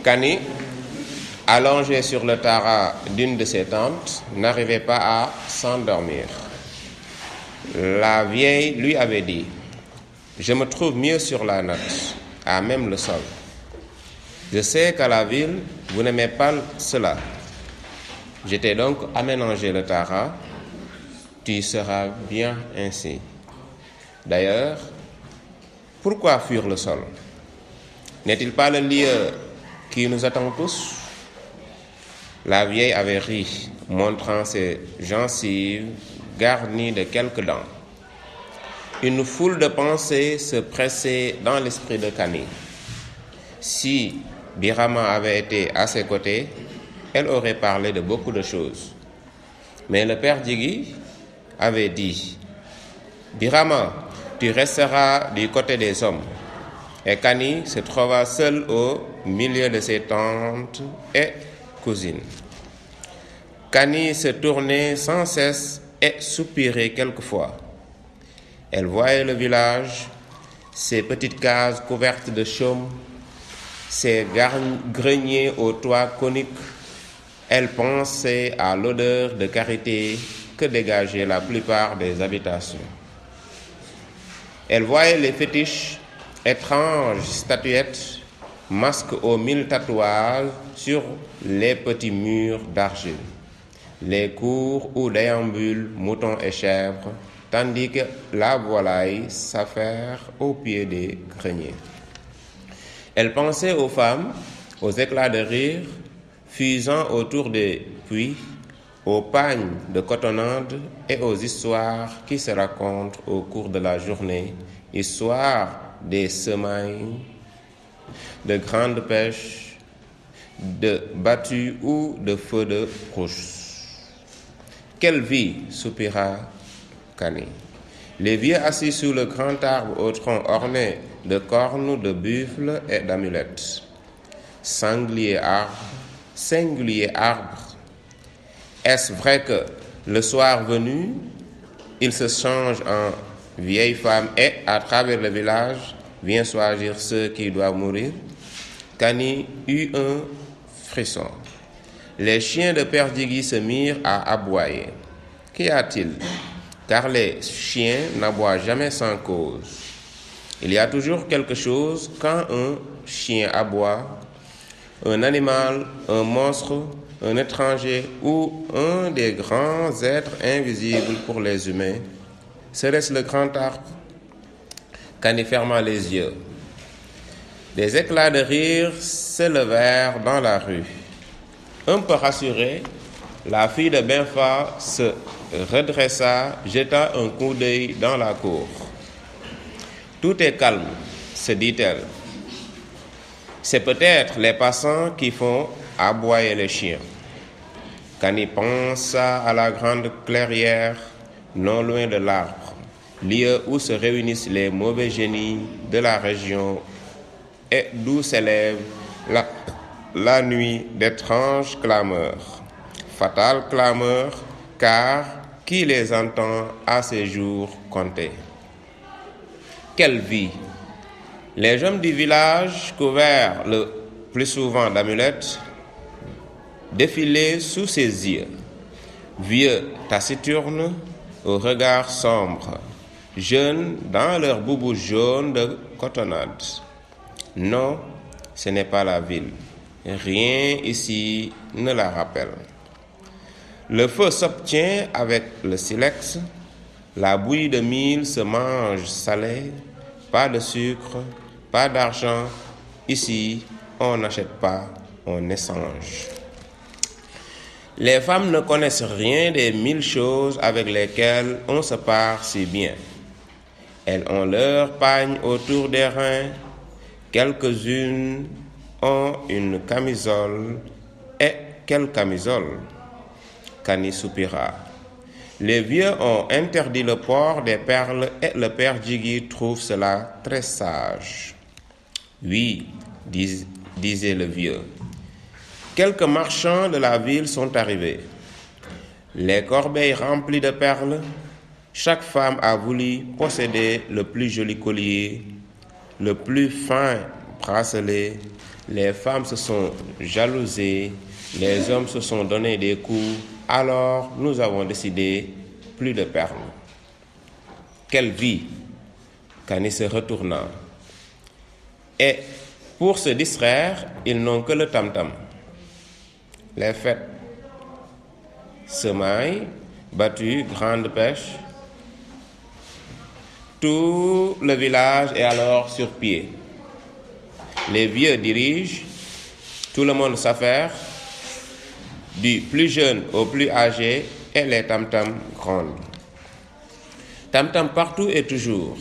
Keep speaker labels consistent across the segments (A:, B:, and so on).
A: Kani, allongé sur le tara d'une de ses tentes, n'arrivait pas à s'endormir. La vieille lui avait dit: « Je me trouve mieux sur la natte, à même le sol. Je sais qu'à la ville, vous n'aimez pas cela. Je t'ai donc aménagé le tara, tu y seras bien ainsi. D'ailleurs, pourquoi fuir le sol? N'est-il pas le lieu qui nous attend tous? » La vieille avait ri, montrant ses gencives garnies de quelques dents. Une foule de pensées se pressait dans l'esprit de Kani. Si Birama avait été à ses côtés, elle aurait parlé de beaucoup de choses. Mais le père Djigui avait dit: « Birama, tu resteras du côté des hommes. » Et Kani se trouva seul au milieu de ses tantes et cousines. Kani se tournait sans cesse et soupirait quelquefois. Elle voyait le village, ses petites cases couvertes de chaume, ses greniers aux toits coniques. Elle pensait à l'odeur de karité que dégageaient la plupart des habitations. Elle voyait les fétiches, étranges statuettes, masques aux 1000 tatouages sur les petits murs d'argile, les cours où déambulent moutons et chèvres, tandis que la volaille s'affaire au pied des greniers. Elle pensait aux femmes, aux éclats de rire fusant autour des puits, aux pagnes de cotonnade et aux histoires qui se racontent au cours de la journée, histoires des semailles, de grandes pêches, de battues ou de feux de brousse. Quelle vie, soupira Kani. Les vieux assis sous le grand arbre au tronc orné de cornes de buffle et d'amulettes. Singulier arbre. Est-ce vrai que, le soir venu, il se change en vieille femme et, à travers le village, vient choisir ceux qui doivent mourir? Kani eut un frisson. Les chiens de Père Djigui se mirent à aboyer. Qu'y a-t-il? Car les chiens n'aboient jamais sans cause. Il y a toujours quelque chose quand un chien aboie, un animal, un monstre, un étranger ou un des grands êtres invisibles pour les humains. Serait-ce le grand arbre? Kani ferma les yeux. Des éclats de rire s'élevèrent dans la rue. Un peu rassurée, la fille de Benfa se redressa, jeta un coup d'œil dans la cour. Tout est calme, se dit-elle. C'est peut-être les passants qui font aboyer les chiens. Kani pensa à la grande clairière, non loin de l'arbre, lieu où se réunissent les mauvais génies de la région et d'où s'élève la nuit d'étranges clameurs. Fatales clameurs, car qui les entend à ces jours comptés? Quelle vie! Les jeunes du village, couverts le plus souvent d'amulettes, défilaient sous ses yeux. Vieux, taciturnes, au regard sombre, jeunes dans leurs boubous jaunes de cotonnade. Non, ce n'est pas la ville. Rien ici ne la rappelle. Le feu s'obtient avec le silex, la bouillie de mil se mange salée, pas de sucre, pas d'argent. Ici, on n'achète pas, on échange. Les femmes ne connaissent rien des 1000 choses avec lesquelles on se parle si bien. Elles ont leur pagne autour des reins, quelques-unes ont une camisole. Et quelle camisole? Kani soupira. Les vieux ont interdit le port des perles et le père Djigui trouve cela très sage. Oui, disait le vieux. Quelques marchands de la ville sont arrivés. Les corbeilles remplies de perles, chaque femme a voulu posséder le plus joli collier, le plus fin bracelet, les femmes se sont jalousées, les hommes se sont donné des coups, alors nous avons décidé plus de perles. Quelle vie! Kani se retourna. Et pour se distraire, ils n'ont que le tam-tam. Les fêtes, semailles, battues, grande pêche. Tout le village est alors sur pied. Les vieux dirigent, tout le monde s'affaire, du plus jeune au plus âgé, et les tam-tams grondent. Tam-tam partout et toujours.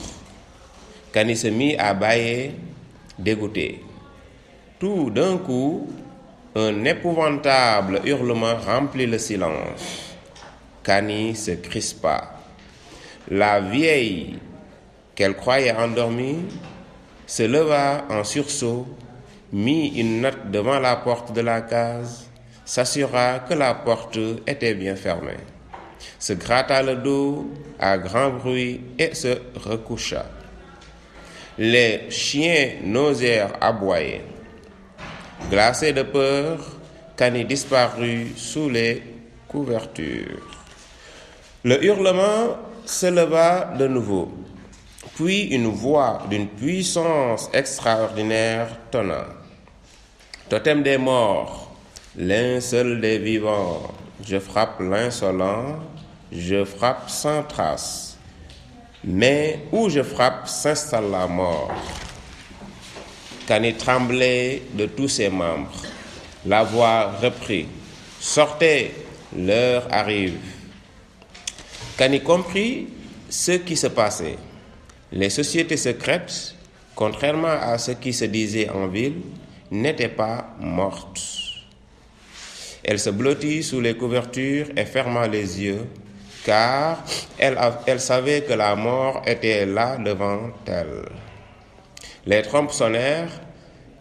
A: Kani se mit à bâiller, dégoûté. Tout d'un coup, un épouvantable hurlement remplit le silence. Kani se crispa. La vieille, qu'elle croyait endormie, se leva en sursaut, mit une note devant la porte de la case, s'assura que la porte était bien fermée, se gratta le dos à grand bruit et se recoucha. Les chiens n'osèrent aboyer. Glacé de peur, Kani disparut sous les couvertures. Le hurlement se leva de nouveau. Puis une voix d'une puissance extraordinaire tonna. Totem des morts, linceul des vivants, je frappe l'insolent, je frappe sans trace. Mais où je frappe s'installe la mort. Kani tremblait de tous ses membres. La voix reprit. Sortez, l'heure arrive. Kani comprit ce qui se passait. Les sociétés secrètes, contrairement à ce qui se disait en ville, n'étaient pas mortes. Elle se blottit sous les couvertures et ferma les yeux, car elle savait que la mort était là devant elle. Les trompes sonnèrent,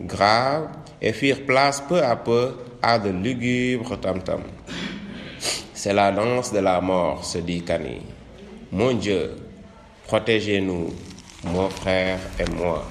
A: graves, et firent place peu à peu à de lugubres tam-tams. C'est la danse de la mort, se dit Kani. Mon Dieu, protégez-nous, mon frère et moi.